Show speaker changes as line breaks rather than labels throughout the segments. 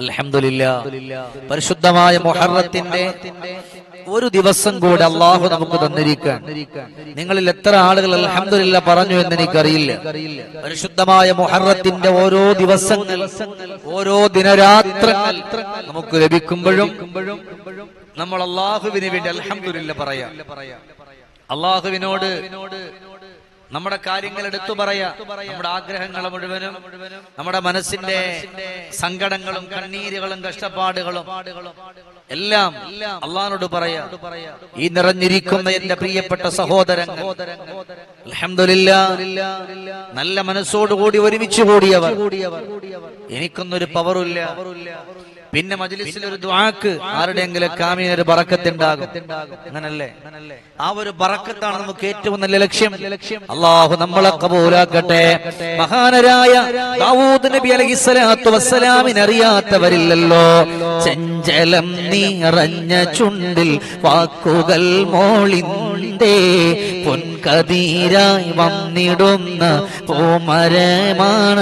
അൽഹംദുലില്ലാഹ്, പരിശുദ്ധമായ മുഹറത്തിന്റെ ഒരു ദിവസം കൂടെ അള്ളാഹു നമുക്ക് തന്നിരിക്കാൻ. നിങ്ങളിൽ എത്ര ആളുകൾ അൽഹംദുലില്ലാഹ് പറഞ്ഞു എന്ന് എനിക്കറിയില്ല. പരിശുദ്ധമായ മുഹറത്തിന്റെ ഓരോ ദിവസങ്ങൾ, ഓരോ ദിനരാത്രങ്ങൾ നമുക്ക് ലഭിക്കുമ്പോഴും നമ്മൾ അള്ളാഹുവിന് വേണ്ടി അൽഹംദുലില്ലാഹ് പറയാം. അള്ളാഹുവിനോട് നമ്മുടെ കാര്യങ്ങൾ എടുത്തു പറയാ, നമ്മുടെ ആഗ്രഹങ്ങൾ മുഴുവനും, നമ്മുടെ മനസ്സിന്റെ സങ്കടങ്ങളും കണ്ണീരുകളും കഷ്ടപ്പാടുകളും എല്ലാം അള്ളാഹിനോട് പറയാ. ഈ നിറഞ്ഞിരിക്കുന്ന എന്റെ പ്രിയപ്പെട്ട സഹോദരങ്ങൾ, അൽഹംദുലില്ലാഹ്, നല്ല മനസ്സോടുകൂടി ഒരുമിച്ച് കൂടിയവർ. എനിക്കൊന്നൊരു പവറില്ല, പിന്നെ മജ്ലിസിൽ ഒരു ദുആക്ക് ആരുടെയെങ്കിലും കാമിന് ഒരു ബറക്കത്തുണ്ടാകും. അങ്ങനല്ലേ? ആ ഒരു ബറക്കത്താണ് നമുക്ക് ഏറ്റവും നല്ല ലക്ഷ്യം. അല്ലാഹു നമ്മളെ കബൂലാക്കട്ടെ. മഹാനരായ ദാവൂദ് നബി അലൈഹിസ്സലാത്തു വസ്സലാമിനെ അറിയാത്തവരില്ലല്ലോ. ചഞ്ചലം നിറഞ്ഞ ചുണ്ടിൽ വാക്കുകൾ മോളിന്റെ പൊൻകതിരായി വന്നിടുന്ന പൂമരമാണെന്നേ.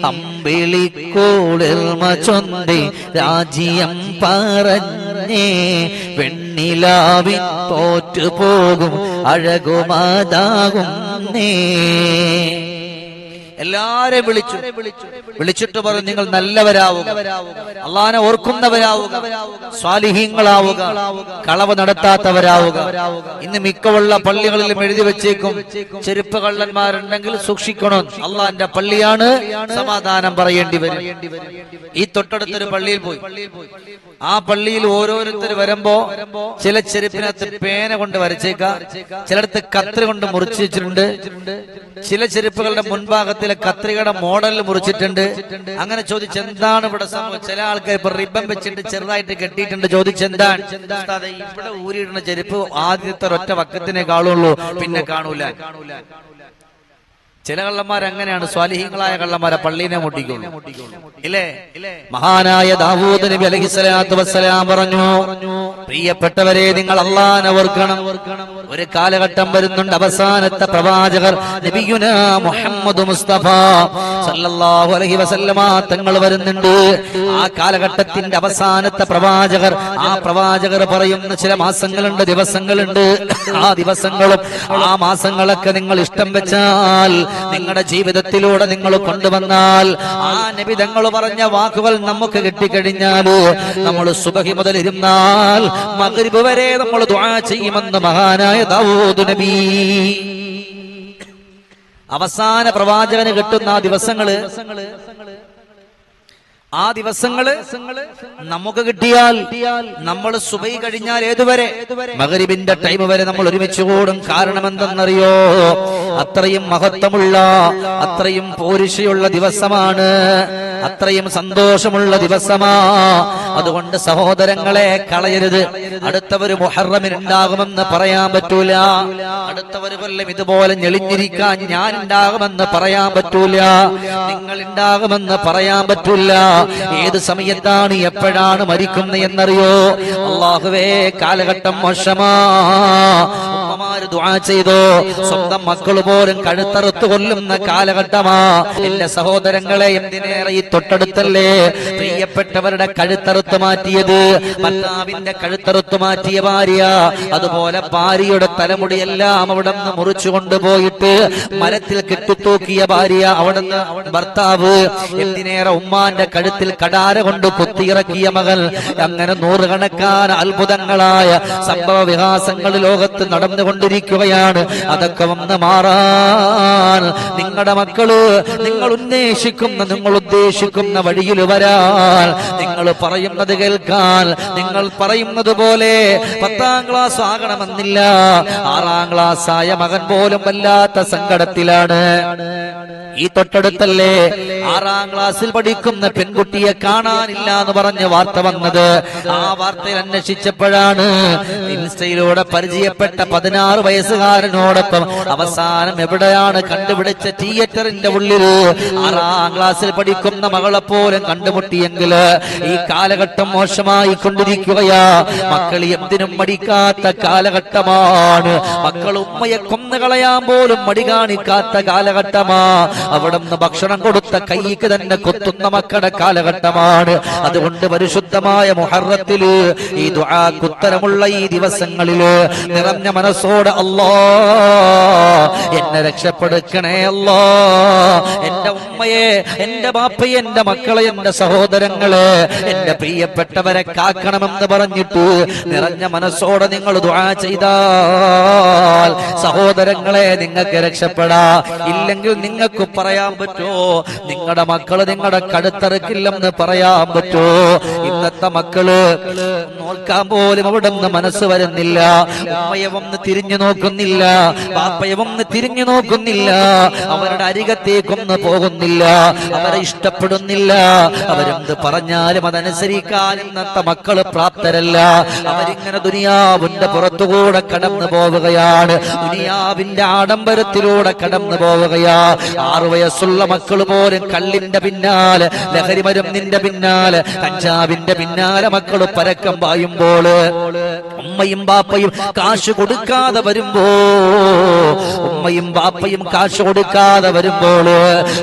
അമ്പിളിക്കൂടിൽ മചൊന്തി രാജ്യം പറഞ്ഞേ. വെണ്ണിലാവിൻ തോറ്റുപോകും അഴകുമാതാകുന്നേ. എല്ലാരെയും വിളിച്ചിട്ട് പറഞ്ഞു, നിങ്ങൾ നല്ലവരാവുക, അള്ളാഹനെ ഓർക്കുന്നവരാവുക, സ്വാലിഹീങ്ങളാവുക, കളവ് നടത്താത്തവരാവുക. ഇന്ന് മിക്കവുള്ള പള്ളികളിലും എഴുതി വെച്ചേക്കും, ചെരുപ്പ് കള്ളന്മാരുണ്ടെങ്കിൽ സൂക്ഷിക്കണം, അള്ളാന്റെ പള്ളിയാണ്, സമാധാനം പറയേണ്ടി വരും. ഈ തൊട്ടടുത്തൊരു പള്ളിയിൽ പോയി. ആ പള്ളിയിൽ ഓരോരുത്തർ വരുമ്പോ ചില ചെരുപ്പിനകത്ത് പേന കൊണ്ട് വരച്ചേക്കാം, ചിലടത്ത് കത്രി കൊണ്ട് മുറിച്ചു വെച്ചിട്ടുണ്ട്, ചില ചെരുപ്പുകളുടെ മുൻഭാഗത്തിലെ കത്രികയുടെ മോഡലിൽ മുറിച്ചിട്ടുണ്ട്. അങ്ങനെ ചോദിച്ചെന്താണ് ഇവിടെ സംഭവം? ചില ആൾക്കാർ ഇപ്പൊ റിബൺ വെച്ചിട്ട് ചെറുതായിട്ട് കെട്ടിയിട്ടുണ്ട്. ചോദിച്ചെന്താണ്? ഇവിടെ ഊരിയിടുന്ന ചെരുപ്പ് ആദ്യത്തെ ഒറ്റ വക്കത്തിനെ കാണുള്ളൂ, പിന്നെ കാണൂല. ചില കള്ളന്മാർ അങ്ങനെയാണ്, സ്വാലിഹീങ്ങളായ കള്ളന്മാരെ പള്ളീനെ മുട്ടിക്കുള്ളൂ, ഇല്ലേ? മഹാനായ ദാവൂദ് നബി അലൈഹിസ്സലാത്തു വസ്സലാം പറഞ്ഞു, പ്രിയപ്പെട്ടവരെ, നിങ്ങൾ അല്ലാഹനെ ഓർക്കണം. ഒരു കാലഘട്ടം വരുന്നുണ്ട്, അവസാനത്തെ പ്രവാചകർ നബിയുനാ മുഹമ്മദ് മുസ്തഫ സല്ലല്ലാഹു അലൈഹി വസല്ലമ തങ്ങൾ വരുന്നുണ്ട്. ആ കാലഘട്ടത്തിന്റെ അവസാനത്തെ പ്രവാചകർ, ആ പ്രവാചകർ പറയുന്ന ചില മാസങ്ങളുണ്ട്, ദിവസങ്ങളുണ്ട്. ആ ദിവസങ്ങളും ആ മാസങ്ങളൊക്കെ നിങ്ങൾ ഇഷ്ടം വെച്ചാൽ, നിങ്ങളുടെ ജീവിതത്തിലൂടെ നിങ്ങൾ കൊണ്ടുവന്നാൽ, ആ നബി തങ്ങൾ പറഞ്ഞ വാക്കുകൾ നമുക്ക് കിട്ടിക്കഴിഞ്ഞാൽ, നമ്മൾ സുബഹി മുതൽ ഇരുന്നാൽ മഗ്രിബ് വരെ നമ്മൾ ദുആ ചെയ്യുമെന്ന് മഹാനായ ദാവൂദ് നബി. അവസാന പ്രവാചകന് കിട്ടുന്ന ആ ദിവസങ്ങള് നമുക്ക് കിട്ടിയാൽ, നമ്മൾ സുബഹി കഴിഞ്ഞാൽ ഏതുവരെ? മഗ്രിബിന്റെ ടൈം വരെ നമ്മൾ ഒരുമിച്ച് കൂടും. കാരണം എന്തെന്നറിയോ? അത്രയും മഹത്വമുള്ള, അത്രയും പോരിശയുള്ള ദിവസമാണ്, അത്രയും സന്തോഷമുള്ള ദിവസമാ. അതുകൊണ്ട് സഹോദരങ്ങളെ കളയരുത്. അടുത്തവര് മുഹറമിന് ഉണ്ടാകുമെന്ന് പറയാൻ പറ്റൂല. അടുത്തവര് കൊല്ലം ഇതുപോലെ ഞെളിഞ്ഞിരിക്കാൻ ഞാൻ ഉണ്ടാകുമെന്ന് പറയാൻ പറ്റൂല, നിങ്ങൾ ഉണ്ടാകുമെന്ന് പറയാൻ പറ്റൂല. ഏത് സമയത്താണ് എപ്പോഴാണ് മരിക്കുന്നത് എന്നറിയോ? അല്ലാഹുവേ, കാലഘട്ടം മോശമാ. ഉമ്മമാര് ദുആ ചെയ്തോ, സ്വന്തം മക്കൾ പോലും കഴുത്തറുത്ത് കൊല്ലുന്ന കാലഘട്ടമാ. എന്റെ സഹോദരങ്ങളെ, എന്തിനേറെ ഈ തൊട്ടടുത്തല്ലേ പ്രിയപ്പെട്ടവരുടെ കഴുത്തറുത്ത് മാറ്റിയത്, ഭർത്താവിന്റെ കഴുത്തറുത്ത് മാറ്റിയ ഭാര്യ. അതുപോലെ ഭാര്യയുടെ തലമുടിയെല്ലാം അവിടെ നിന്ന് മുറിച്ചു കൊണ്ടുപോയിട്ട് മരത്തിൽ കെട്ടിത്തൂക്കിയ ഭാര്യ, അവിടുന്ന് ഭർത്താവ്. എന്തിനേറെ ഉമ്മാന്റെ കഴുത്തിൽ കടാര കൊണ്ട് കുത്തിയിറക്കിയ മകൾ. അങ്ങനെ നൂറുകണക്കാന അത്ഭുതങ്ങളായ സംഭവ വികാസങ്ങൾ ലോകത്ത് നടന്നുകൊണ്ടിരിക്കുകയാണ്. അതൊക്കെ ഒന്ന് മാറാൻ നിങ്ങളുടെ മക്കള്, നിങ്ങൾ ഉദ്ദേശിക്കുന്ന വഴിയിൽ വരാൻ, നിങ്ങൾ പറയുന്നത് കേൾക്കാൻ, നിങ്ങൾ പറയുന്നത് പോലെ 10ാം ക്ലാസ് ആകണമെന്നില്ല. 6ാം ക്ലാസ് ആയ മകൻ പോലും വല്ലാത്ത സങ്കടത്തിലാണ്. ഈ തൊട്ടടുത്തല്ലേ 6ാം ക്ലാസ്സിൽ പഠിക്കുന്ന പെൺകുട്ടിയെ കാണാനില്ല എന്ന് പറഞ്ഞ് വാർത്ത വന്നത്. ആ വാർത്തയിൽ അന്വേഷിച്ചപ്പോഴാണ് ഇൻസ്റ്റയിലൂടെ പരിചയപ്പെട്ട 16 വയസ്സുകാരനോടൊപ്പം അവസാനം എവിടെയാണ് കണ്ടുപിടിച്ച തിയേറ്ററിന്റെ ഉള്ളിൽ 6ാം ക്ലാസ്സിൽ പഠിക്കുന്ന മകളെ പോലും കണ്ടുമുട്ടിയെങ്കിൽ ഈ കാലഘട്ടം മോശമായി കൊണ്ടിരിക്കുകയാ. മക്കൾ എന്തിനും മടിക്കാത്ത കാലഘട്ടമാണ്. മക്കൾ ഉമ്മയെ കൊന്നുകളയാൻ പോലും മടി കാണിക്കാത്ത കാലഘട്ടമാ. അവിടുന്ന് ഭക്ഷണം കൊടുത്ത കൈക്ക് തന്നെ കൊത്തുന്ന മക്കളുടെ കാലഘട്ടമാണ്. അതുകൊണ്ട് പരിശുദ്ധമായ മുഹറത്തില് ഈ ദുആക്ക് ഉത്തരമുള്ള ഈ ദിവസങ്ങളില് നിറഞ്ഞ മനസ്സോടെ അല്ലാ എന്നെ രക്ഷപ്പെടുക്കണേ അല്ലാ, എന്റെ ഉമ്മയെ, എന്റെ ബാപ്പയെ, എന്റെ മക്കളെ, എന്റെ സഹോദരങ്ങളെ, എന്റെ പ്രിയപ്പെട്ടവരെ കാക്കണമെന്ന് പറഞ്ഞിട്ട് നിറഞ്ഞ മനസ്സോടെ നിങ്ങൾ ദുആ ചെയ്താൽ സഹോദരങ്ങളെ നിങ്ങൾക്ക് രക്ഷപ്പെടാ. ഇല്ലെങ്കിൽ നിങ്ങൾക്ക് പറയാൻ പറ്റുമോ നിങ്ങളുടെ മക്കള് നിങ്ങളുടെ കടുത്തറക്കില്ലെന്ന് പറയാൻ പറ്റുമോ? ഇന്നത്തെ മക്കള് നോക്കാൻ പോലും അവിടെ നിന്ന് മനസ്സ് വരുന്നില്ല. ഉമ്മയെ ഒന്ന് തിരിഞ്ഞു നോക്കുന്നില്ല, ബാപ്പയെ ഒന്ന് തിരിഞ്ഞു നോക്കുന്നില്ല, അവരുടെ അരികത്തേക്കൊന്ന് പോകുന്നില്ല, അവരെ ഇഷ്ടപ്പെടുന്നില്ല. അവരെന്ത് പറഞ്ഞാലും അതനുസരിക്കാൻ ഇന്നത്തെ മക്കള് പ്രാപ്തരല്ല. അവരിങ്ങനെ ദുനിയാവിന്റെ പുറത്തുകൂടെ കടന്നു പോവുകയാണ്, ദുനിയാവിന്റെ ആഡംബരത്തിലൂടെ കടന്നു പോവുകയാ. 6 വയസ്സുള്ള മക്കൾ പോലും കള്ളിന്റെ പിന്നാലെ, ലഹരി മരുന്നിന്റെ പിന്നാലെ, കഞ്ചാവിന്റെ പിന്നാലെ മക്കള് പരക്കം പായുമ്പോൾ ഉമ്മയും ബാപ്പയും കാശ് കൊടുക്കാതെ വരുമ്പോ, ഉമ്മയും ബാപ്പയും കാശ് കൊടുക്കാതെ വരുമ്പോൾ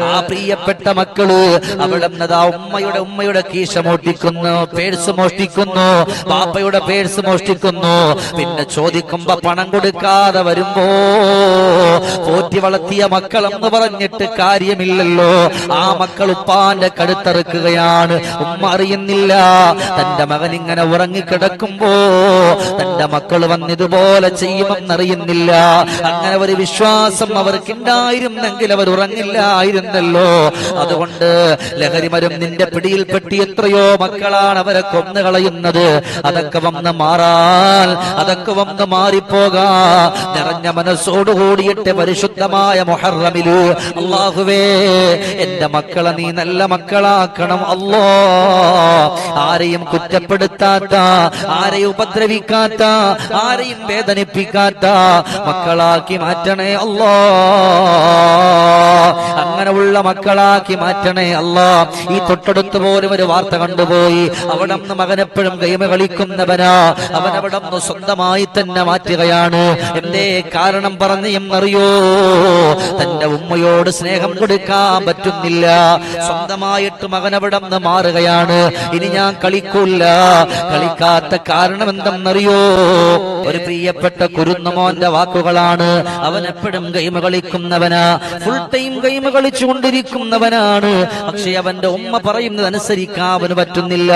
ആ പ്രിയപ്പെട്ട മക്കള് അവിടെ ഉമ്മയുടെ കീശ മോഷ്ടിക്കുന്നു, പേഴ്സ് മോഷ്ടിക്കുന്നു, ബാപ്പയുടെ പേഴ്സ് മോഷ്ടിക്കുന്നു. പിന്നെ ചോദിക്കുമ്പോ പണം കൊടുക്കാതെ വരുമ്പോ പോറ്റി വളർത്തിയ മക്കളെന്ന് പറഞ്ഞിട്ട് കാര്യമില്ലല്ലോ. ആ മക്കൾ ഉപ്പാന്റെ കടുത്തറുക്കുകയാണ്. ഉമ്മ അറിയുന്നില്ല തന്റെ മകൻ ഇങ്ങനെ ഉറങ്ങിക്കിടക്കുമ്പോ തന്റെ മക്കൾ വന്നിതുപോലെ ചെയ്യുമെന്നറിയുന്നില്ല. അങ്ങനെ ഒരു വിശ്വാസം അവർക്കുണ്ടായിരുന്നെങ്കിൽ അവർ ഉറങ്ങില്ലായിരുന്നല്ലോ. അതുകൊണ്ട് ലഹരി മരുന്നിന്റെ പിടിയിൽപ്പെട്ടി എത്രയോ മക്കളാണ് അവരെ കൊന്നുകളയുന്നത്. അതൊക്കെ വന്ന് മാറാൻ, അതൊക്കെ വന്ന് മാറിപ്പോകാ. നിറഞ്ഞ മനസ്സോടുകൂടിയിട്ട് പരിശുദ്ധമായ മുഹറമില് അല്ലാഹുവേ എന്റെ മക്കളെ നീ നല്ല മക്കളാക്കണം അല്ലാ. ആരെയും കുറ്റപ്പെടുത്താത്ത, ആരെയും ഉപദ്രവിക്കാത്ത, ആരെയും വേദനിപ്പിക്കാത്ത മക്കളാക്കി മാറ്റണേ അല്ലാ. അങ്ങനെയുള്ള മക്കളാക്കി മാറ്റണേ അല്ലാ. ഈ തൊട്ടടുത്ത് പോലും ഒരു വാർത്ത കണ്ടുപോയി. അവിടെ നിന്ന് മകനെപ്പോഴും ഗെയിം കളിക്കുന്നവനാ, അവനവിടെ നിന്ന് സ്വന്തമായി തന്നെ മാറ്റുകയാണ്. എന്തേ കാരണം പറഞ്ഞു എന്നറിയോ? തന്റെ ഉമ്മയോട് സ്നേഹം കൊടുക്കാൻ പറ്റുന്നില്ല. സ്വന്തമായിട്ട് മകനവിടെ നിന്ന് മാറുകയാണ്. ഇനി ഞാൻ കളിക്കൂല. കളിക്കാത്ത കാരണം എന്തെന്നറിയോ? ഒരു പ്രിയപ്പെട്ട കുരുന്നമോന്റെ വാക്കുകളാണ്. അവൻ എപ്പോഴും ഗെയിം കളിക്കുന്നവനാ, ഫുൾ ടൈം ഗെയിം കളിച്ചുകൊണ്ടിരിക്കുന്നവനാണ്. പക്ഷെ അവന്റെ ഉമ്മ പറയുന്നത് അനുസരിക്കാൻ അവന് പറ്റുന്നില്ല.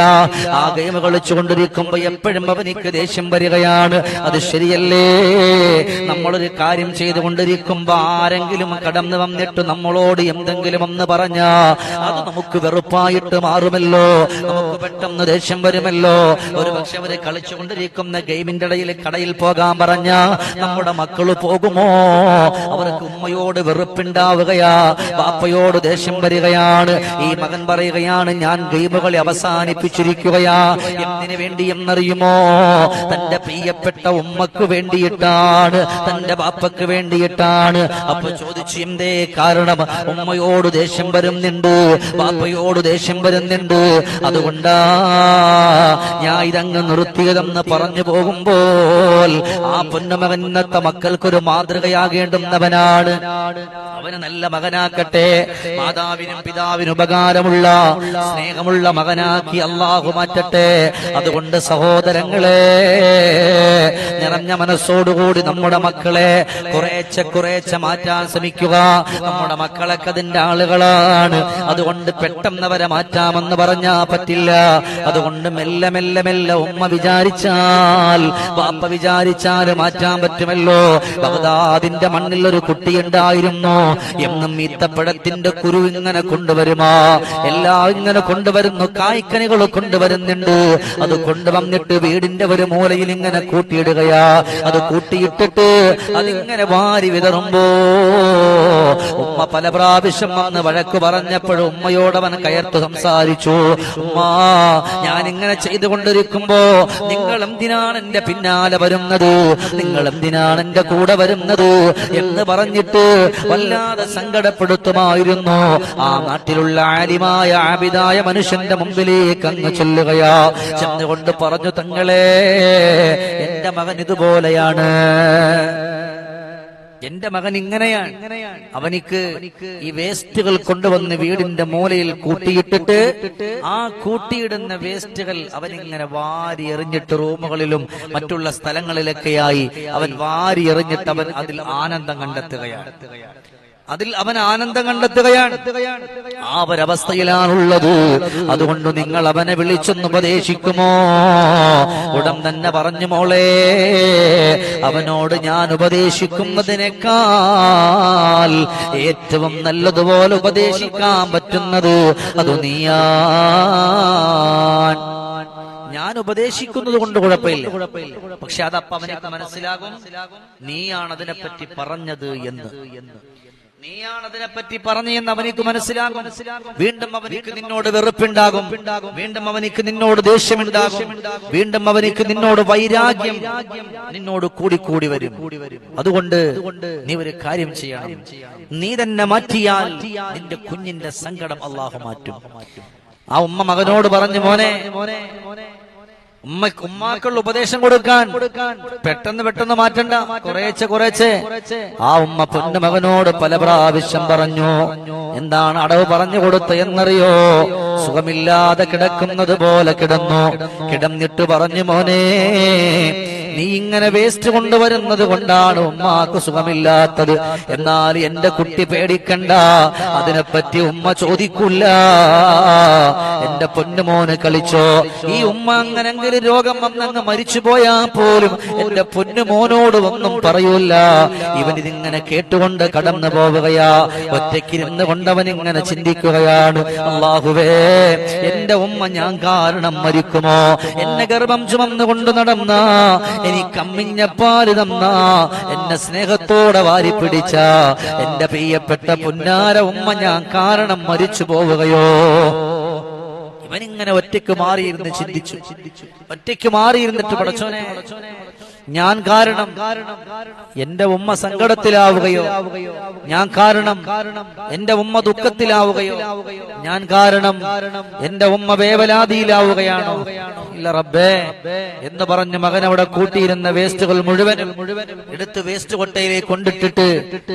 ആ ഗെയിം കളിച്ചുകൊണ്ടിരിക്കുമ്പോ എപ്പോഴും അവനിക്ക് ദേഷ്യം വരികയാണ്. അത് ശരിയല്ലേ? നമ്മളൊരു കാര്യം ചെയ്തുകൊണ്ടിരിക്കുമ്പോ ആരെങ്കിലും കടന്നു വന്നിട്ട് നമ്മളോട് എന്തെങ്കിലും ഒന്ന് പറഞ്ഞാ അത് നമുക്ക് വെറുപ്പായിട്ട് മാറുമല്ലോ, നമുക്ക് പെട്ടെന്ന് ദേഷ്യം വരുമല്ലോ. ഒരു പക്ഷെ അവര് കളിച്ചുകൊണ്ടിരിക്കുന്ന ഗെയിമിന്റെ ഇടയിൽ കടയിൽ പോകാൻ പറഞ്ഞ നമ്മുടെ മക്കള് പോകുമോ? അവർക്ക് ഉമ്മയോട് വെറുപ്പുണ്ടാവുകയാ, ബാപ്പയോട് ദേഷ്യം വരികയാണ്. ഈ മകൻ പറയുകയാണ് ഞാൻ ഗെയിമുകളെ അവസാനിപ്പിച്ചിരിക്കുകയാ. എന്തിനു വേണ്ടി എന്നറിയുമോ? തന്റെ പ്രിയപ്പെട്ട ഉമ്മക്ക് വേണ്ടിയിട്ടാണ്, തന്റെ ബാപ്പക്ക് വേണ്ടിയിട്ടാണ്. അപ്പൊ ചോദിച്ചു എന്തേ കാരണം? ഉമ്മയോട് ദേഷ്യം വരുന്നുണ്ട്, ബാപ്പയോട് ദേഷ്യം വരുന്നുണ്ട്, അതുകൊണ്ടാ ഞാൻ ഇതങ്ങ് നിർത്തിയതെന്ന് പറഞ്ഞു പോകുമ്പോൾ ആ പൊന്നുമകൻ ഇന്നത്തെ മക്കൾക്കൊരു മാതൃകയാകേണ്ടുന്നവനാണ്. അവന് നല്ല മകനാക്കട്ടെ, മാതാവിനും പിതാവിനും ഉപകാരമുള്ള സ്നേഹമുള്ള മകനാക്കി അല്ലാഹു മാറ്റട്ടെ. അതുകൊണ്ട് സഹോദരങ്ങളെ, നിറഞ്ഞ മനസ്സോടുകൂടി നമ്മുടെ മക്കളെ കുറേശ്ശെ മാറ്റാൻ ശ്രമിക്കുക. നമ്മുടെ മക്കളൊക്കെ അതിന്റെ ആളുകളാണ്. അതുകൊണ്ട് പെട്ടെന്ന് അവരെ മാറ്റാമെന്ന് പറഞ്ഞാ പറ്റില്ല. അതുകൊണ്ട് മെല്ലെ മെല്ലെ മെല്ലെ ഉമ്മ വിചാരിച്ചാൽ, ബാപ്പ വിചാരിച്ചാൽ മാറ്റാൻ പറ്റുമല്ലോ. ബഗ്ദാദിന്റെ മണ്ണിൽ ഒരു കുട്ടിയുണ്ടായിരുന്നു. എന്നും ഈത്തപ്പഴത്തിന്റെ കുരു ഇങ്ങനെ കൊണ്ടുവരുമാ, എല്ലാം ഇങ്ങനെ കൊണ്ടുവരുന്നു, കായ്ക്കനികൾ കൊണ്ടുവരുന്നുണ്ട്. അത് കൊണ്ടുവന്നിട്ട് വീടിന്റെ ഒരു മൂലയിൽ ഇങ്ങനെ കൂട്ടിയിടുകയാ. അത് കൂട്ടിയിട്ടിട്ട് അതിങ്ങനെ വാരി വിതറുമ്പോ ഉമ്മ പല പ്രാവശ്യം വന്ന് വഴക്ക് പറഞ്ഞപ്പോഴും ഉമ്മയോടവൻ കയർത്തു സംസാരിച്ചു. ഉമ്മ, ഞാൻ ഇങ്ങനെ ചെയ്തുകൊണ്ടിരിക്കുമ്പോ നിങ്ങൾ എന്തിനാണ് എന്റെ പിന്നാലെ വരുന്നത്? നിങ്ങൾ എന്തിനാണ് എന്റെ കൂടെ വരുന്നത് എന്ന് പറഞ്ഞിട്ട് വല്ലാതെ സങ്കടപ്പെടുത്തുമായിരുന്നു. ആ നാട്ടിലുള്ള ആലിമായ ആബിദായ മനുഷ്യന്റെ മുമ്പിലേക്ക് അങ്ങ് ചെല്ലുകയാ. ചെന്നുകൊണ്ട് പറഞ്ഞു, തങ്ങളെ എന്റെ മകൻ ഇതുപോലെയാണ്. എന്റെ മകൻ ഇങ്ങനെയാണ്, അവനിക്ക് ഈ വേസ്റ്റുകൾ കൊണ്ടുവന്ന് വീടിന്റെ മൂലയിൽ കൂട്ടിയിട്ടിട്ട് ആ കൂട്ടിയിടുന്ന വേസ്റ്റുകൾ അവനിങ്ങനെ വാരി എറിഞ്ഞിട്ട് റൂമുകളിലും മറ്റുള്ള സ്ഥലങ്ങളിലൊക്കെയായി അവൻ വാരി എറിഞ്ഞിട്ട് അവൻ അതിൽ ആനന്ദം കണ്ടെത്തുകയാണ്. ആ ഒരവസ്ഥയിലാണുള്ളത്. അതുകൊണ്ട് നിങ്ങൾ അവനെ വിളിച്ചൊന്നുപദേശിക്കുമോ? ഉടൻ തന്നെ പറഞ്ഞു, മോളെ, അവനോട് ഞാൻ ഉപദേശിക്കുന്നതിനേക്കാൾ ഏറ്റവും നല്ലതുപോലെ ഉപദേശിക്കാൻ പറ്റുന്നത് അത് നീയാണ്. ഞാൻ ഉപദേശിക്കുന്നത് കൊണ്ട് കുഴപ്പമില്ല, പക്ഷെ അതപ്പ അവനൊക്കെ മനസ്സിലാകും നീയാണ് അതിനെപ്പറ്റി പറഞ്ഞത് എന്ന്. നീയാണ് അതിനെപ്പറ്റി പറഞ്ഞെന്ന് അവനിക്ക് മനസ്സിലാകും. വീണ്ടും അവനിക്ക് നിന്നോട് വെറുപ്പുണ്ടാകും, വീണ്ടും അവനിക്ക് നിന്നോട് ദേഷ്യമുണ്ടാകും, വീണ്ടും അവനിക്ക് നിന്നോട് വൈരാഗ്യം നിന്നോട് കൂടിക്കൂടി വരും. അതുകൊണ്ട് നീ ഒരു കാര്യം ചെയ്യണം, നീ തന്നെ മാറ്റിയാൽ നിന്റെ കുഞ്ഞിന്റെ സങ്കടം അല്ലാഹു മാറ്റും. ആ ഉമ്മ മകനോട് പറഞ്ഞു, മോനെ, ഉമ്മാക്കുള്ള ഉപദേശം കൊടുക്കാൻ പെട്ടെന്ന് മാറ്റണ്ട, കുറേച്ചെ. ആ ഉമ്മ പൊന്നു മകനോട് പല പ്രാവശ്യം പറഞ്ഞു. എന്താണ് അടവ് പറഞ്ഞു കൊടുത്ത എന്നറിയോ? സുഖമില്ലാതെ കിടക്കുന്നത് പോലെ കിടന്നിട്ട് പറഞ്ഞു, മോനെ, നീ ഇങ്ങനെ വേസ്റ്റ് കൊണ്ടുവരുന്നത് കൊണ്ടാണ് ഉമ്മാക്ക് സുഖമില്ലാത്തത്. എന്നാൽ എന്റെ കുട്ടി പേടിക്കണ്ട, അതിനെപ്പറ്റി ഉമ്മ ചോദിക്കൂല. എന്റെ പൊന്നുമോന് കളിച്ചോ. ഈ ഉമ്മ അങ്ങനെങ്കിലും രോഗം വന്നങ്ങ് മരിച്ചു പോയാ പോലും എന്റെ പൊന്നുമോനോട് ഒന്നും പറയൂല. ഇവനിതിങ്ങനെ കേട്ടുകൊണ്ട് കടന്നു പോവുകയാ. ഒറ്റയ്ക്കിരുന്ന് കൊണ്ടവൻ ഇങ്ങനെ ചിന്തിക്കുകയാണ്, അല്ലാഹുവേ, എന്റെ ഉമ്മ ഞാൻ കാരണം മരിക്കുമോ? എന്നെ ഗർഭം ചുമന്നുകൊണ്ട് നടന്ന, എനിക്ക് അമ്മിഞ്ഞ പാല് തന്ന, എന്നെ സ്നേഹത്തോടെ വാരി പിടിച്ച എന്റെ പ്രിയപ്പെട്ട പുന്നാര ഉമ്മ ഞാൻ കാരണം മരിച്ചു പോവുകയോ? ഇവനിങ്ങനെ ഒറ്റയ്ക്ക് മാറിയിരുന്ന് ചിന്തിച്ചു. ഒറ്റയ്ക്ക് മാറിയിരുന്നിട്ട്, പടച്ചോനെ, ഞാൻ കാരണം എന്റെ ഉമ്മ സങ്കടത്തിലാവുകയോ, ഞാൻ കാരണം എന്റെ ഉമ്മ ദുഃഖത്തിലാവുകയോ, ഞാൻ കാരണം എന്റെ ഉമ്മ വേവലാതിയിലാവുകയാണോ? ഇല്ല റബ്ബേ എന്ന് പറഞ്ഞ് മകൻ അവിടെ കൂട്ടിയിരുന്ന വേസ്റ്റുകൾ മുഴുവനും എടുത്ത് വേസ്റ്റ് കൊട്ടയിലേക്ക് കൊണ്ടിട്ടിട്ട്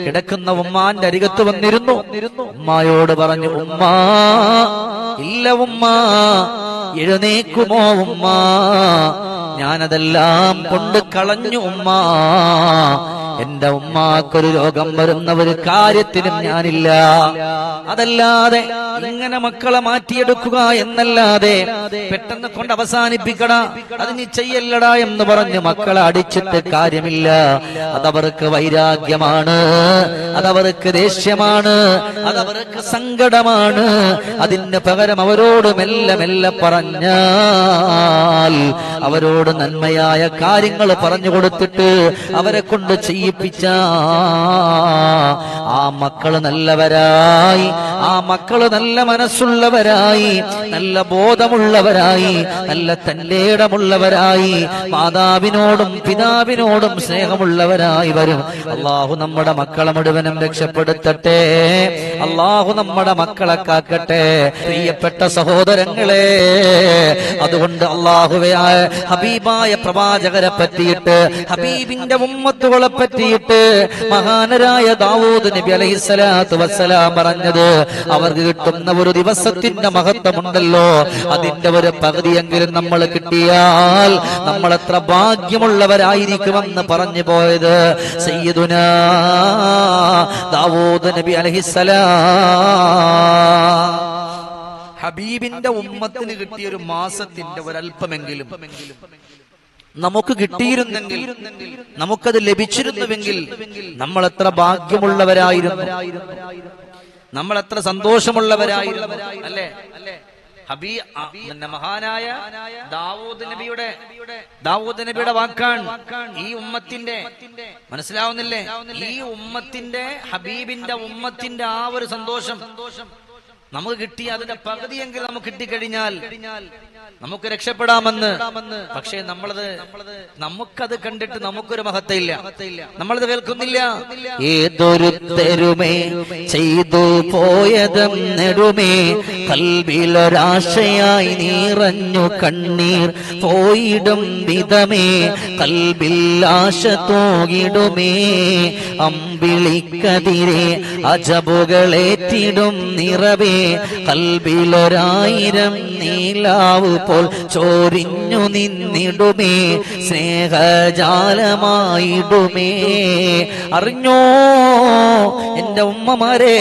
കിടക്കുന്ന ഉമ്മാന്റെ അരികത്ത് വന്നിരുന്നു. ഉമ്മായോട് പറഞ്ഞു, ഉമ്മ, ഇല്ല ഉമ്മ, എഴുന്നേക്കുമോ ഉമ്മ? ഞാനതെല്ലാം കൊണ്ട് കളഞ്ഞു ഉമ്മ. എന്റെ ഉമ്മാക്കൊരു രോഗം വരുന്ന ഒരു കാര്യത്തിനും ഞാനില്ല. അതല്ലാതെ ഇങ്ങനെ മക്കളെ മാറ്റിയെടുക്കുക എന്നല്ലാതെ പെട്ടെന്ന് കൊണ്ട് അവസാനിപ്പിക്കട, അത് നീ ചെയ്യല്ലടാ എന്ന് പറഞ്ഞ് മക്കളെ അടിച്ചിട്ട് കാര്യമില്ല. അതവർക്ക് വൈരാഗ്യമാണ്, അതവർക്ക് ദേഷ്യമാണ്, അതവർക്ക് സങ്കടമാണ്. അതിന് പകരം അവരോട് മെല്ലെ പറഞ്ഞാൽ, അവരോട് നന്മയായ കാര്യങ്ങൾ പറഞ്ഞു കൊടുത്തിട്ട് അവരെ കൊണ്ട് ചെയ്യിപ്പിച്ച ആ മക്കള് നല്ലവരായി, ആ മക്കള് നല്ല മനസ്സുള്ളവരായി, നല്ല ബോധമുള്ളവരായി, നല്ല തന്റേടമുള്ളവരായി, മാതാവിനോടും പിതാവിനോടും സ്നേഹമുള്ളവരായി വരും. അല്ലാഹു നമ്മുടെ മക്കളെ മുഴുവനും രക്ഷപ്പെടുത്തട്ടെ. അല്ലാഹു നമ്മുടെ മക്കളെ കാക്കട്ടെ. പ്രിയപ്പെട്ട സഹോദരങ്ങളെ, അതുകൊണ്ട് അല്ലാഹുവേ, ഹബീബായ പ്രവാചകരെ പറ്റിയിട്ട്, ഹബീബിന്റെ ഉമ്മത്തുകളെ പറ്റിയിട്ട് മഹാനരായ ദാവൂദ് നബി അലൈഹിസ്സലാത്തു വസ്സലാം പറഞ്ഞത്, അവർക്ക് കിട്ടുന്ന ഒരു ദിവസത്തിന്റെ മഹത്വമുണ്ടല്ലോ, അതിന്റെ ഒരു പകുതിയെങ്കിലും നമ്മൾ കിട്ടിയാൽ നമ്മൾ എത്ര ഭാഗ്യമുള്ളവരായിരിക്കുമെന്ന് പറഞ്ഞു പോയത് സയ്യിദുനാ ദാവൂദ് നബി അലൈഹിസ്സലാം. ഹബീബിന്റെ ഉമ്മത്തിന് കിട്ടിയ ഒരു മാസത്തിന്റെ ഒരല്പമെങ്കിലും നമുക്ക് കിട്ടിയിരുന്നെങ്കിൽ, നമുക്കത് ലഭിച്ചിരുന്നുവെങ്കിൽ നമ്മൾ എത്ര ഭാഗ്യമുള്ളവരായിരുന്നു, നമ്മൾ എത്ര സന്തോഷമുള്ളവരായിരുന്നു, അല്ലേ? മഹാനായ ദാവൂദ് നബിയുടെ വാക്കാണ് ഈ ഉമ്മത്തിന്റെ, മനസ്സിലാവുന്നില്ലേ? ഈ ഉമ്മത്തിന്റെ, ഹബീബിന്റെ ഉമ്മത്തിന്റെ ആ ഒരു സന്തോഷം നമുക്ക് കിട്ടി, അതിന്റെ പകുതിയെങ്കിലും നമുക്ക് കിട്ടിക്കഴിഞ്ഞാൽ നമുക്ക് രക്ഷപ്പെടാമെന്ന്. പക്ഷേ നമുക്കത് കണ്ടിട്ട് നമുക്കൊരു മഹത്വമില്ല, നമ്മളത് കേൾക്കുന്നില്ല.
ഏതൊരുത്തരുമേ ചെയ്തു പോയതും നെടുമേ കൽബിലൊരാശയായി നിറഞ്ഞു കണ്ണീർ പോയിടും വിധമേ കൽബിൽ ആശ തൂകിടുമേ അമ്പിളിക്കതിരെ അജബുകളേറ്റിടും നിറവേ കൽബിലൊരായിരം നീലാവ് പോൽ ചോരിഞ്ഞു നിന്നിടുമേ സ്നേഹജാലമായിടുമേ. അറിഞ്ഞോ എന്റെ ഉമ്മമാരെ,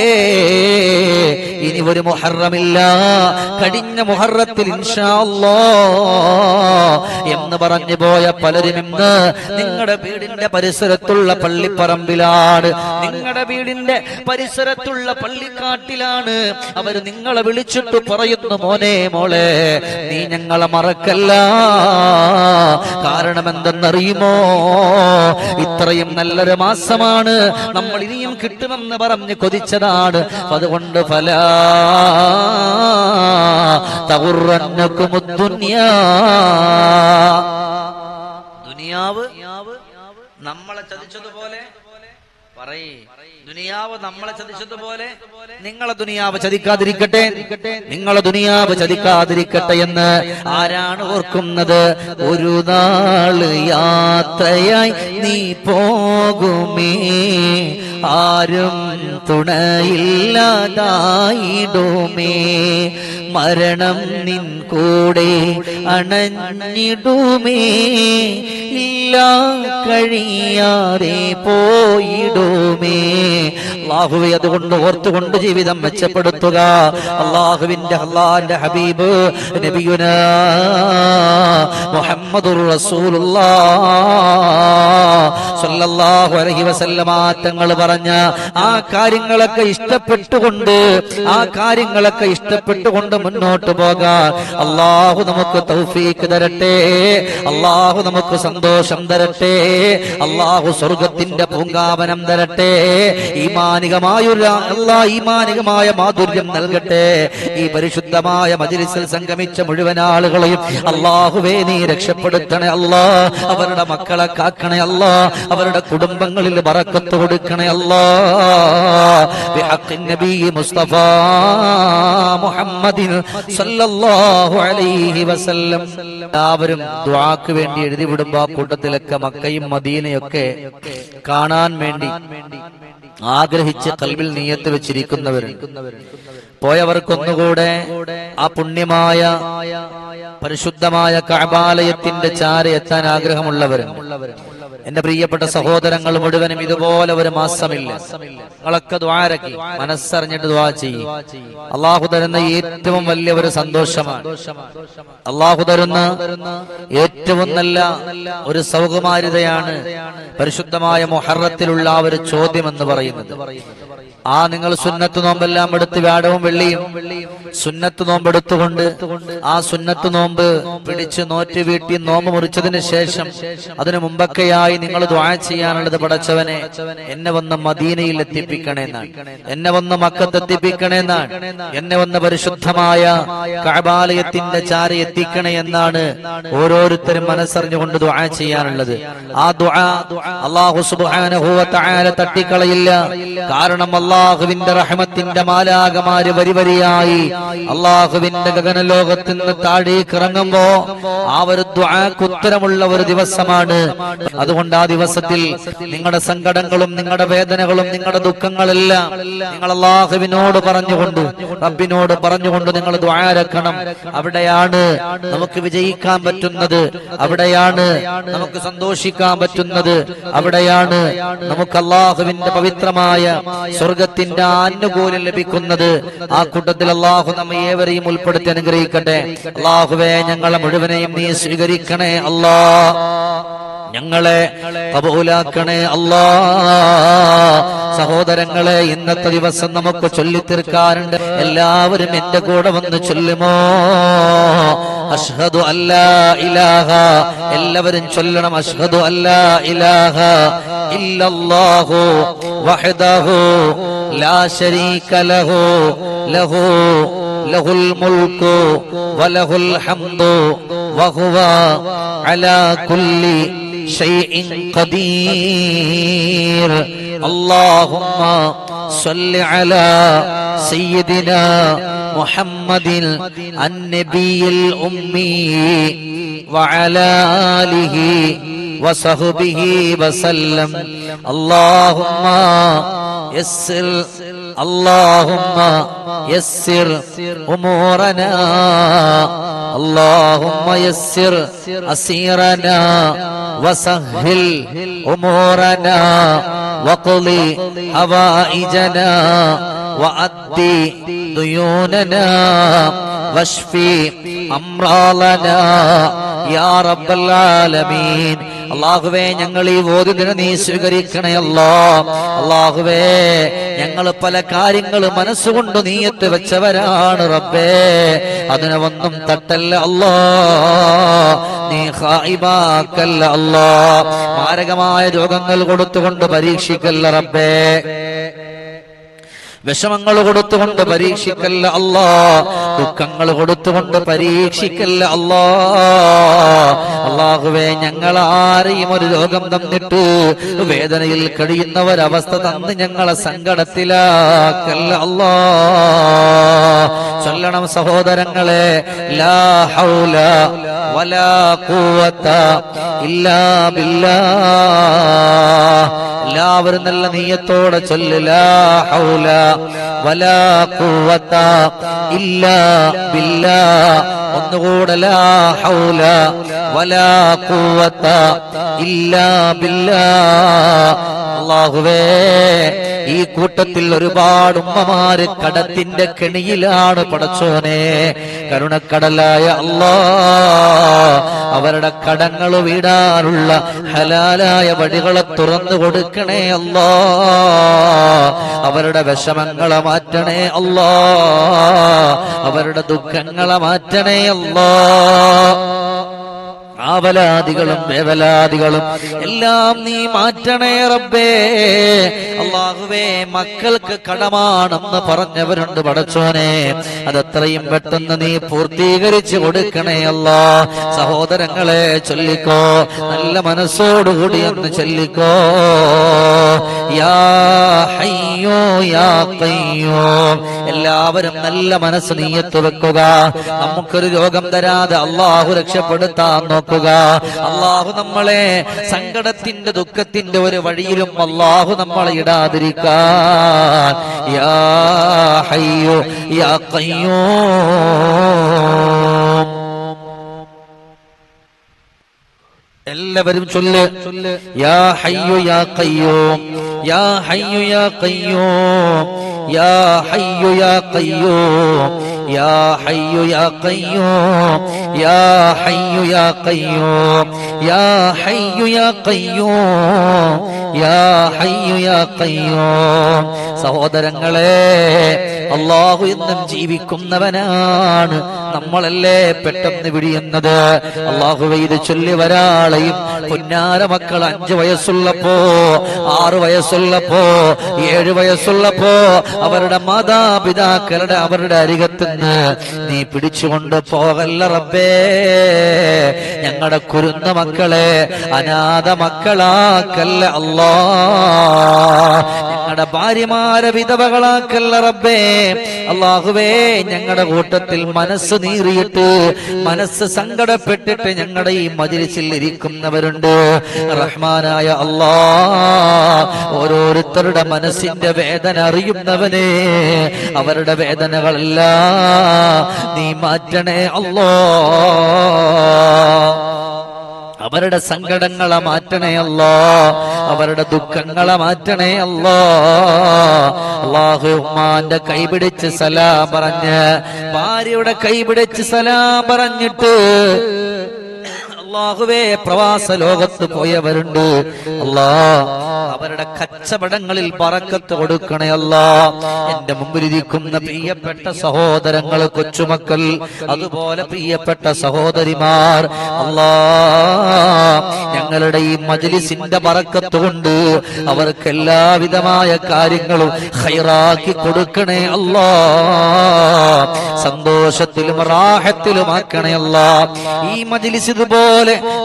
ഇനി ഒരു മുഹറമില്ല, കഴിഞ്ഞ മുഹറത്തിൽ ഇൻഷാ അല്ലാഹ് എന്ന് പറഞ്ഞു പോയ പലരും ഇന്ന് നിങ്ങളുടെ വീടിന്റെ പരിസരത്തുള്ള പള്ളിപ്പറമ്പിലാണ്, നിങ്ങളുടെ വീടിന്റെ പരിസരത്തുള്ള പള്ളിക്കാട്ടിലാണ്. അവർ നിങ്ങളെ വിളിച്ചിട്ട് പറയുന്നു, മോനെ മോളെ നീ ഞങ്ങളെ മറക്കല്ല. കാരണം എന്തെന്നറിയുമോ, ഇത്രയും നല്ലൊരു മാസമാണ്, നമ്മൾ ഇനിയും കിട്ടുമെന്ന് പറഞ്ഞ് കൊതിച്ചതാണ്. അതുകൊണ്ട് ഫലാ തഗുറന്നകുമുദ് ദുനിയാ, ദുനിയാവ് നമ്മളെ ചതിച്ചതുപോലെ ദുനിയാവ് നമ്മളെ ചതിച്ചതുപോലെ നിങ്ങളെ ദുനിയാവ് ചതിക്കാതിരിക്കട്ടെ, നിങ്ങളെ ദുനിയാവ് ചതിക്കാതിരിക്കട്ടെ എന്ന് ആരാണ് ഓർക്കുന്നത്? ഒരു നാള് യാത്രയായി നീ പോകുമേ, ആരും തുണയില്ലാതായിടുമേ, മരണം നിൻ കൂടെ അണഞ്ഞിടുമേ, ഇല്ല കഴിയാതെ പോയിടുമേ. അല്ലാഹുവേ, അതുകൊണ്ട് ഓർത്തുകൊണ്ട് ജീവിതം മെച്ചപ്പെടുത്തുക. അല്ലാഹുവിന്റെ ഹബീബ് നബിയുനാ മുഹമ്മദുർ റസൂലുള്ളാഹ് സ്വല്ലല്ലാഹു അലൈഹി വസല്ലമ തങ്ങൾ പറഞ്ഞ ആ കാര്യങ്ങളൊക്കെ ഇഷ്ടപ്പെട്ടുകൊണ്ട് മുന്നോട്ട് പോകാൻ അല്ലാഹു നമുക്ക് തൗഫീഖ് തരട്ടെ, അല്ലാഹു നമുക്ക് സന്തോഷം തരട്ടെ, അല്ലാഹു സ്വർഗത്തിന്റെ പൂങ്കാവനം തരട്ടെ, ഈമാനികമായ മാധുര്യം നൽകട്ടെ. ഈ പരിശുദ്ധമായ മജ്‌ലിസിൽ സംഗമിച്ച മുഴുവൻ ആളുകളെയും അല്ലാഹുവേ നീ രക്ഷപ്പെടുത്തണേ അല്ലാ, അവരുടെ മക്കളെ കാക്കണേ അല്ലാ, അവരുടെ കുടുംബങ്ങളിൽ ബറക്കത്ത് കൊടുക്കണേ അല്ലാ. ബിഹഖിൻ നബി മുസ്തഫ മുഹമ്മദിൻ സല്ലല്ലാഹു അലൈഹി വസല്ലം. എല്ലാവരും ദുആക്ക് വേണ്ടി എഴുതി വിടുമ്പോ ആ കൂട്ടത്തിലൊക്കെ മക്കയും മദീനയൊക്കെ കാണാൻ വേണ്ടി ആഗ്രഹിച്ച് കൽബിൽ നിയ്യത്ത് വെച്ചിരിക്കുന്നവരുണ്ട്. പോയവർക്കൊന്നുകൂടെ ആ പുണ്യമായ പരിശുദ്ധമായ കഅബാലയത്തിന്റെ ചാരെ എത്താൻ ആഗ്രഹമുള്ളവരുണ്ട്. എന്റെ പ്രിയപ്പെട്ട സഹോദരങ്ങൾ മുഴുവനും ഇതുപോലെ ഒരു മാസമില്ല, നിങ്ങളൊക്കെ ദ്വാരക്കി മനസ്സറിഞ്ഞിട്ട് ദ്വാ ചെയ്യും. അള്ളാഹു തരുന്ന ഏറ്റവും വലിയ ഒരു സന്തോഷമാണ്, അള്ളാഹു തരുന്ന ഏറ്റവും നല്ല ഒരു സൗകുമാര്യതയാണ് പരിശുദ്ധമായ മുഹറത്തിലുള്ള ആ ഒരു ചോദ്യം എന്ന് പറയുന്നത്. ആ നിങ്ങൾ സുന്നത്ത് നോമ്പെല്ലാം എടുത്ത് വ്യാഴവും വെള്ളിയും സുന്നത്ത് നോമ്പെടുത്തുകൊണ്ട് ആ സുന്നത്ത് നോമ്പ് പിടിച്ച് നോറ്റ് വീട്ടി നോമ്പ് മുറിച്ചതിന് ശേഷം അതിനു മുമ്പൊക്കെയായി നിങ്ങൾ ദുആ ചെയ്യാനുള്ളത്, പടച്ചവനെ എന്നെ വന്ന് മദീനയിൽ എത്തിപ്പിക്കണേന്നാണ്, എന്നെ വന്ന് മക്കത്ത് എത്തിപ്പിക്കണേന്നാണ്, എന്നെ വന്ന് പരിശുദ്ധമായ കഅബാലയത്തിന്റെ ചാര എത്തിക്കണേ എന്നാണ് ഓരോരുത്തരും മനസ്സറിഞ്ഞുകൊണ്ട് ദുആ ചെയ്യാനുള്ളത്. ആ ദുആ അല്ലാഹു സുബ്ഹാനഹു വ തആല തട്ടിക്കളയില്ല. കാരണം അല്ലാഹുവിന്റെ റഹ്മത്തിന്റെ മാലാകമാര് വരി വരിയായി അല്ലാഹുവിന്റെ ഗഗനലോകത്തിൽ നിന്ന് താഴേക്ക് ഇറങ്ങുമ്പോ ആ ഒരു ദുആക്ക് ഉത്തരമുള്ള ഒരു ദിവസമാണ്. അതുകൊണ്ട് ആ ദിവസത്തിൽ നിങ്ങളുടെ സങ്കടങ്ങളും നിങ്ങളുടെ വേദനകളും നിങ്ങളുടെ ദുഃഖങ്ങളെല്ലാം നിങ്ങൾ അല്ലാഹുവിനോട് പറഞ്ഞുകൊണ്ട് റബ്ബിനോട് പറഞ്ഞുകൊണ്ട് നിങ്ങൾ ദുആരക്കണം. അവിടെയാണ് നമുക്ക് വിജയിക്കാൻ പറ്റുന്നത്, അവിടെയാണ് നമുക്ക് സന്തോഷിക്കാൻ പറ്റുന്നത്, അവിടെയാണ് നമുക്ക് അല്ലാഹുവിന്റെ പവിത്രമായ സ്വർഗത്തിന്റെ ആനുകൂല്യം ലഭിക്കുന്നത്. ആ കൂട്ടത്തിൽ അല്ലാഹു നമ്മെ ഏവരെയും ഉൾപ്പെടുത്തി അനുഗ്രഹിക്കട്ടെ. അല്ലാഹുവേ, ഞങ്ങളെ മുഴുവനെയും നീ സ്വീകരിക്കണേ അല്ലാ, ഞങ്ങളെ കബൂലാക്കണേ അല്ലാ. സഹോദരങ്ങളെ, ഇന്നത്തെ ദിവസം നമുക്ക് ചൊല്ലിത്തീർക്കാറുണ്ട്. എല്ലാവരും എന്റെ കൂടെ വന്ന് ചൊല്ലുമോ? അഷ്ഹദു അല്ലാ ഇലാഹ, എല്ലാവരും ചൊല്ലണം. അഷ്ഹദു അല്ലാ ഇലാഹ ഇല്ലല്ലാഹു വഹ്ദഹു ലാ ശരീക ലഹു ലഹുൽ മുൽക്കു വലഹുൽ ഹംദു വഹുവ അലാ കുല്ലി ഷൈഇൻ ഖദീർ. അല്ലാഹുമ്മ സ്വല്ലി അലാ സയ്യിദിനാ മുഹമ്മദിൻ അന്നബിയിൽ ഉമ്മി വഅലാ ആലിഹി വസഹ്ബിഹി വസല്ലം. അല്ലാഹുമ്മ യസ്സിർ اللهم يسر أمورنا اللهم يسر أسيرنا وسهل أمورنا وقضي حوائجنا وأدي ديوننا واشفي أمراضنا يا رب العالمين. അല്ലാഹുവേ ഞങ്ങൾ ഈ ഓതിനെ നീ സ്വീകരിക്കണേ അല്ലാഹ്. അല്ലാഹുവേ ഞങ്ങൾ പല കാര്യങ്ങൾ മനസ്സുകൊണ്ട് നീയത്ത് വെച്ചവരാണ് റബ്ബേ, അതിനെ ഒന്നും തട്ടല്ല അല്ലാഹ്, നീ ഖായിബാക്കല്ല അല്ലാഹ്. മാരകമായ രോഗങ്ങൾ കൊടുത്തുകൊണ്ട് പരീക്ഷിക്കല്ല റബ്ബേ, വിഷമങ്ങൾ കൊടുത്തുകൊണ്ട് പരീക്ഷിക്കല്ല അല്ലാഹ്, ദുഃഖങ്ങൾ കൊടുത്തുകൊണ്ട് പരീക്ഷിക്കല്ല അല്ലാഹ്. അല്ലാഹുവേ ഞങ്ങൾ ആരെയും ഒരു രോഗം തന്നിട്ട് വേദനയിൽ കഴിയുന്ന ഒരവസ്ഥ തന്ന് ഞങ്ങളെ സങ്കടത്തിലാക്കല്ല അല്ലാഹ്. ചൊല്ലണം സഹോദരങ്ങളെ, ലാ ഹൗല വലാ ഖുവത ഇല്ലാ ബില്ലാഹ്. എല്ലാവരും നല്ല നീയത്തോടെ ചൊല്ല്, ലാ ഹൗല വലാ ഖുവത ഇല്ലാ ബില്ലാഹ്. ഒന്നുകൂടെ, ലാ ഹൗല വലാ ഖുവത ഇല്ലാ ബില്ലാഹ്. അല്ലാഹുവേ ഈ കൂട്ടത്തിൽ ഒരുപാട് ഉമ്മമാര് കടത്തിന്റെ കെണിയിലാണ് പടച്ചോനെ. കരുണക്കടലായ അല്ലാഹ് അവരുടെ കടങ്ങൾ വീടാനുള്ള ഹലാലായ വഴികളെ തുറന്നു കൊടുക്കണേ അല്ലാഹ്. അവരുടെ വിഷമങ്ങളെ മാറ്റണേ അല്ലാഹ്, അവരുടെ ദുഃഖങ്ങളെ മാറ്റണേ അല്ലാഹ്. ആവലാദികളും വേവലാദികളും എല്ലാം നീ മാറ്റണേ റബ്ബേ. അല്ലാഹുവേ മക്കൾക്ക് കടമാണെന്ന് പറഞ്ഞവരുണ്ട് പടച്ചോനെ, അതെത്രയും പെട്ടെന്ന് നീ പൂർത്തീകരിച്ചു കൊടുക്കണേ അല്ലാഹ്. സഹോദരങ്ങളെ ചൊല്ലിക്കോ, നല്ല മനസ്സോടുകൂടി എന്ന് ചൊല്ലിക്കോ, യാ ഹയ്യോ യാ ഖയ്യൂം. എല്ലാവരും നല്ല മനസ്സ് നീയത്ത് വെക്കുക. നമുക്കൊരു രോഗം തരാതെ അല്ലാഹു രക്ഷപ്പെടുത്താൻ നോക്കുക. അല്ലാഹു നമ്മളെ സങ്കടത്തിന്റെ ദുഃഖത്തിന്റെ ഒരു വഴിയിലും അല്ലാഹു നമ്മളെ ഇടാതിരിക്കാൻ. യാ ഹയ്യോ യാ ഖയ്യൂം. എല്ലാവരും ചൊല്ല്, യാ ഹയ്യോ യാ ഖയ്യൂം, യാ ഹയ്യോ യാ ഖയ്യൂം, യാ ഹയ്യോ യാ ഖയ്യൂം, യാ ഹയ്യോ യാ ഖയ്യൂം, യാ ഹയ്യോ യാ ഖയ്യൂം, യാ ഹയ്യോ യാ ഖയ്യൂം, യാ ഹയ്യോ യാ ഖയ്യൂം. സഹോദരങ്ങളെ, അല്ലാഹു എന്നും ജീവിക്കുന്നവനാണ്, നമ്മളല്ലേ പെട്ടെന്ന് വിടിയുന്നത്. അല്ലാഹുവേ ഇത് ചൊല്ലി ഒരാളെയും പുന്നാര മക്കൾ 5 വയസ്സുള്ളപ്പോ, 6 വയസ്സുള്ളപ്പോ, 7 വയസ്സുള്ളപ്പോ അവരുടെ മാതാപിതാക്കളുടെ അവരുടെ അരികത്തുനിന്ന് നീ പിടിച്ചുകൊണ്ട് പോകല്ല റബ്ബേ. ഞങ്ങളുടെ കുരുന്ന മക്കളെ അനാഥ മക്കളാക്കല്ല അല്ലാഹ്. ഞങ്ങളുടെ ഭാര്യമാരെ വിധവകളാക്കല്ല റബ്ബേ. അല്ലാഹുവേ ഞങ്ങളുടെ കൂട്ടത്തിൽ മനസ്സ് നീറിയിട്ട് മനസ്സ് സങ്കടപ്പെട്ടിട്ട് ഞങ്ങളുടെ ഈ മജ്‌ലിസിൽ ഇരിക്കുന്നവരുണ്ട്. റഹ്മാനായ അല്ലാഹ്, ഓരോരുത്തരുടെ മനസ്സിന്റെ വേദന അറിയുന്നവനെ, അവരുടെ വേദനകളെല്ലാം നീ മാറ്റണേ അല്ലാഹ്. അവരുടെ സങ്കടങ്ങളെ മാറ്റണേ അല്ലാഹ്, അവരുടെ ദുഃഖങ്ങളെ മാറ്റണേ അല്ലാഹ്. അല്ലാഹു ഉമ്മാന്റെ കൈപിടിച്ച് സലാം പറഞ്ഞ്, ഭാര്യയുടെ കൈപിടിച്ച് സലാം പറഞ്ഞിട്ട് അല്ലാഹുവേ പ്രവാസ ലോകത്ത് പോയവരുണ്ട് അല്ലാ, അവരുടെ കച്ചവടങ്ങളിൽ ബറക്കത്ത് കൊടുക്കണേ അല്ലാ. എന്റെ മുമ്പിലിരിക്കുന്ന പ്രിയപ്പെട്ട സഹോദരങ്ങൾ, കൊച്ചുമക്കൾ, അതുപോലെ പ്രിയപ്പെട്ട സഹോദരിമാർ, അല്ലാ ഞങ്ങളുടെ ഈ മജ്ലിസിന്റെ ബറക്കത്ത് കൊണ്ട് അവർക്ക് എല്ലാവിധമായ കാര്യങ്ങളും ഖൈറാക്കി കൊടുക്കണേ അല്ലാ. സന്തോഷത്തിലും റാഹത്തിലും ആക്കണേ അല്ലാ. ഈ മജ്ലിസ് ഇതുപോലെ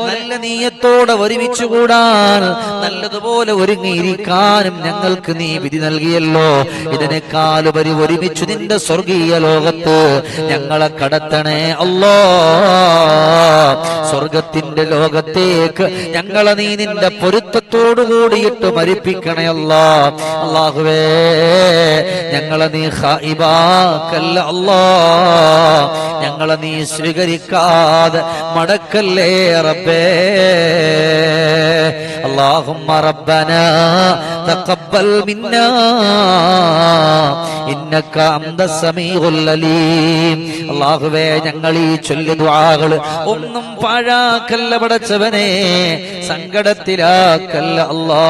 നല്ല നീയത്തോടെ ഒരുമിച്ച് കൂടാൻ, നല്ലതുപോലെ ഒരുങ്ങിയിരിക്കാനും ഞങ്ങൾക്ക് നീ വിധി നൽകിയല്ലോ. ഇതിനേക്കാളുപരി ഒരുമിച്ച് നിന്റെ സ്വർഗീയ ലോകത്ത് ഞങ്ങളെ കടത്തണേ അല്ലാ. സ്വർഗത്തിന്റെ ലോകത്തേക്ക് ഞങ്ങളെ നീ നിന്റെ പൊരുത്തത്തോടു കൂടിയിട്ട് മരിപ്പിക്കണേ അല്ലാ. അല്ലാഹുവേ ഞങ്ങളെ നീ ഖായിബാക്കല്ല അല്ലാ. ഞങ്ങളെ നീ സ്വീകരിക്കാതെ മടക്കല്ലേ റബ്ബേ. اللهم ربنا تقبل منا إنك أنت السميع العليم. അല്ലാഹുവേ ഞങ്ങൾ ഈ ചൊല്ലിയ ദുആകൾ ഒന്നും പാഴാക്കല്ല പടച്ചവനെ, സങ്കടത്തിലാക്കല്ല അല്ലാഹ്.